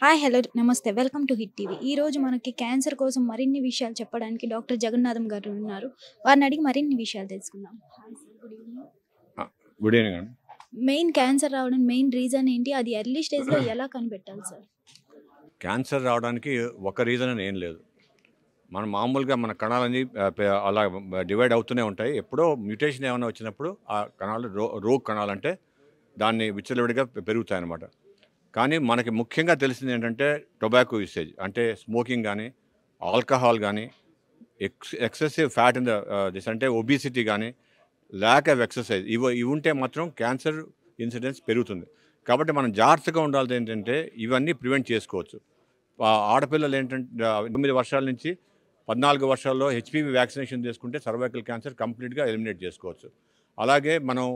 Hi hello నమస్తే welcome to hit TV. ఈ రోజు మనకి క్యాన్సర్ కోసం మరిన్ని విషయాలు చెప్పడానికి డాక్టర్ జగన్నాథం గారు ఉన్నారు. వారిని అడిగి మరిన్ని విషయాలు తెలుసుకుందాం. గుడ్ ఈవినింగ్ అండి. మెయిన్ క్యాన్సర్ రావడానికి మెయిన్ రీజన్ ఏంటి? అది ఎర్లీ స్టేజ్లో ఎలా కనిపెట్టాలి సార్? క్యాన్సర్ రావడానికి ఒక రీజన్ అని ఏం లేదు. మనం మామూలుగా మన కణాలన్నీ అలా డివైడ్ అవుతూనే ఉంటాయి. ఎప్పుడో మ్యూటేషన్ ఏమైనా వచ్చినప్పుడు ఆ కణాలు రోగ్ కణాలు అంటే దాన్ని విచ్చలవిడిగా పెరుగుతాయి అన్నమాట. కానీ మనకి ముఖ్యంగా తెలిసింది ఏంటంటే టొబాకో యూసేజ్, అంటే స్మోకింగ్ కానీ, ఆల్కహాల్ కానీ, ఎక్సెసివ్ ఫ్యాట్ ఇన్ దిస్ అంటే ఒబిసిటీ కానీ, ల్యాక్ ఆఫ్ ఎక్సర్సైజ్ ఇవి ఉంటే మాత్రం క్యాన్సర్ ఇన్సిడెన్స్ పెరుగుతుంది. కాబట్టి మనం జాగ్రత్తగా ఉండాల్సి ఏంటంటే ఇవన్నీ ప్రివెంట్ చేసుకోవచ్చు. ఆడపిల్లలు ఏంటంటే 9 వర్షాల నుంచి 14 వర్షాల్లో హెచ్పివి వ్యాక్సినేషన్ చేసుకుంటే సర్వైకల్ క్యాన్సర్ కంప్లీట్గా ఎలిమినేట్ చేసుకోవచ్చు. అలాగే మనం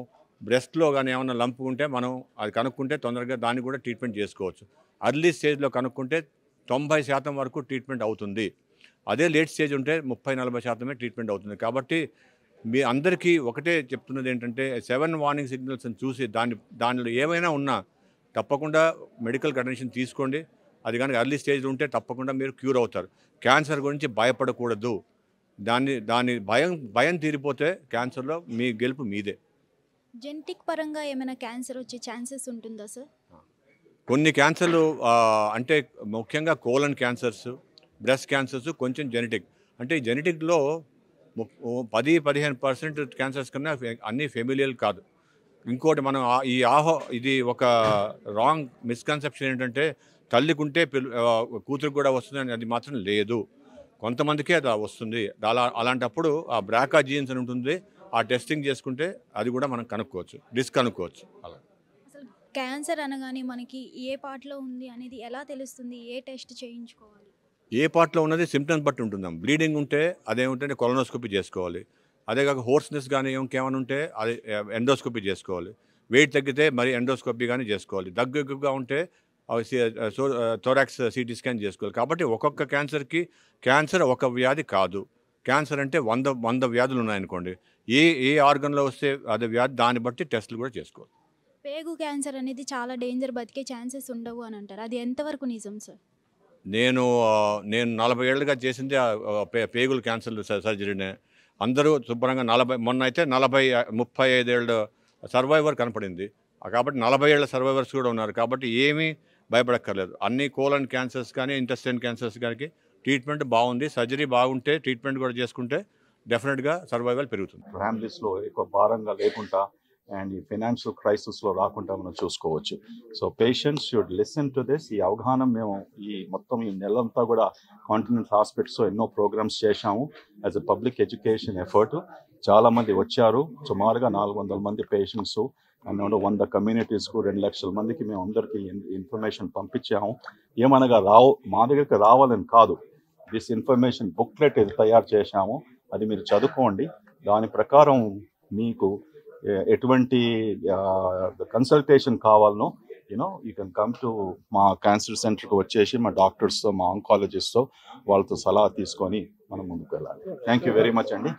బ్రెస్ట్లో కానీ ఏమైనా లంప్ ఉంటే మనం అది కనుక్కుంటే తొందరగా దాన్ని కూడా ట్రీట్మెంట్ చేసుకోవచ్చు. అర్లీ స్టేజ్లో కనుక్కుంటే 90% వరకు ట్రీట్మెంట్ అవుతుంది. అదే లేట్ స్టేజ్ ఉంటే 30-40% ట్రీట్మెంట్ అవుతుంది. కాబట్టి మీ అందరికీ ఒకటే చెప్తున్నది ఏంటంటే 7 వార్నింగ్ సిగ్నల్స్ని చూసి దానిలో ఏమైనా ఉన్నా తప్పకుండా మెడికల్ అటెన్షన్ తీసుకోండి. అది కనుక ఎర్లీ స్టేజ్లో ఉంటే తప్పకుండా మీరు క్యూర్ అవుతారు. క్యాన్సర్ గురించి భయపడకూడదు. దాని భయం తీరిపోతే క్యాన్సర్లో మీ గెలుపు మీదే. జెనెటిక్ పరంగా ఏమైనా క్యాన్సర్ వచ్చే ఛాన్సెస్ ఉంటుందా సార్? కొన్ని క్యాన్సర్లు అంటే ముఖ్యంగా కోలన్ క్యాన్సర్స్, బ్రెస్ట్ క్యాన్సర్స్ కొంచెం జెనెటిక్. అంటే ఈ జెనెటిక్లో 10-15% క్యాన్సర్స్ కన్నా అన్నీ ఫెమిలియల్ కాదు. ఇంకోటి మనం ఇది ఒక రాంగ్ మిస్కన్సెప్షన్ ఏంటంటే తల్లికుంటే కూతురికి కూడా వస్తుంది, అది మాత్రం లేదు. కొంతమందికే అది వస్తుంది. అలాంటప్పుడు ఆ బ్రాకా జీన్స్ అని ఉంటుంది, ఆ టెస్టింగ్ చేసుకుంటే అది కూడా మనం కనుక్కోవచ్చు. అలా అసలు క్యాన్సర్ అనగానే మనకి ఏ పార్ట్లో ఉంది అనేది ఎలా తెలుస్తుంది? ఏ టెస్ట్ చేయించుకోవాలి? ఏ పార్ట్లో ఉన్నది సిమ్టమ్స్ బట్టి ఉంటుందాం. బ్లీడింగ్ ఉంటే అదేమిటంటే కొలనోస్కోపీ చేసుకోవాలి. అదే కాక హోర్స్నెస్ కానీ ఇంకేమైనా ఉంటే అది ఎండోస్కోపీ చేసుకోవాలి. వెయిట్ తగ్గితే మరి ఎండోస్కోపీ కానీ చేసుకోవాలి. దగ్గు ఎక్కువగా ఉంటే థోరాక్స్ సిటీ స్కాన్ చేసుకోవాలి. కాబట్టి ఒక్కొక్క క్యాన్సర్ ఒక వ్యాధి కాదు. క్యాన్సర్ అంటే 100 వ్యాధులు ఉన్నాయనుకోండి, ఏ ఆర్గన్లో వస్తే అదే వ్యాధి, దాన్ని బట్టి టెస్టులు కూడా చేసుకోవాలి. పేగు క్యాన్సర్ అనేది చాలా డేంజర్, బతికే ఛాన్సెస్ ఉండవు అని అంటారు. అది ఎంతవరకు నిజం సార్? నేను 40 ఏళ్ళుగా చేసింది పేగుల క్యాన్సర్ సర్జరీనే. అందరూ శుభ్రంగా మొన్న అయితే 35 ఏళ్ళ సర్వైవర్ కనపడింది. కాబట్టి 40 ఏళ్ళ సర్వైవర్స్ కూడా ఉన్నారు. కాబట్టి ఏమీ భయపడక్కర్లేదు. అన్ని కోలన్ క్యాన్సర్స్ కానీ, ఇంటెస్టైన్ క్యాన్సర్స్ కానీ ట్రీట్మెంట్ బాగుంది. సర్జరీ బాగుంటే ట్రీట్మెంట్ కూడా చేసుకుంటే డెఫినెట్గా సర్వైవల్ పెరుగుతుంది. ఫ్యామిలీస్లో ఎక్కువ భారంగా లేకుండా అండ్ ఈ ఫైనాన్షియల్ క్రైసిస్లో రాకుండా మనం చూసుకోవచ్చు. So patients should listen to this. ఈ అవగాహన మేము ఈ నెలంతా కూడా కాంటినెంట్ హాస్పిటల్స్లో ఎన్నో ప్రోగ్రామ్స్ చేశాము as a public education effort. చాలామంది వచ్చారు. సుమారుగా 400 మంది పేషెంట్స్ అండ్ 100 కమ్యూనిటీస్కు 2 లక్షల మందికి మేము అందరికీ ఇన్ఫర్మేషన్ పంపించాము. ఏమనగా మా దగ్గరికి రావాలని కాదు, దిస్ ఇన్ఫర్మేషన్ బుక్లెట్ తయారు చేశాము. అది మీరు చదువుకోండి. దాని ప్రకారం మీకు ఎటువంటి కన్సల్టేషన్ కావాలనో యూ కెన్ కమ్ టు మా క్యాన్సర్ సెంటర్కి వచ్చేసి మా డాక్టర్స్తో, మా ఆంకాలజిస్ట్తో వాళ్ళతో సలహా తీసుకొని మనం ముందుకు వెళ్ళాలి. థ్యాంక్ యూ వెరీ మచ్ అండి.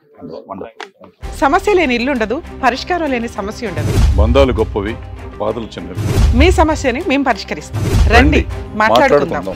వండర్ఫుల్. సమస్య లేని ఇల్లు ఉండదు, పరిష్కారం లేని సమస్య ఉండదు. బంధాలు గొప్పవి, బాధలు చిన్నవి. మీ సమస్యని మేము పరిష్కరిస్తాం. రండి, మాట్లాడుకుందాం.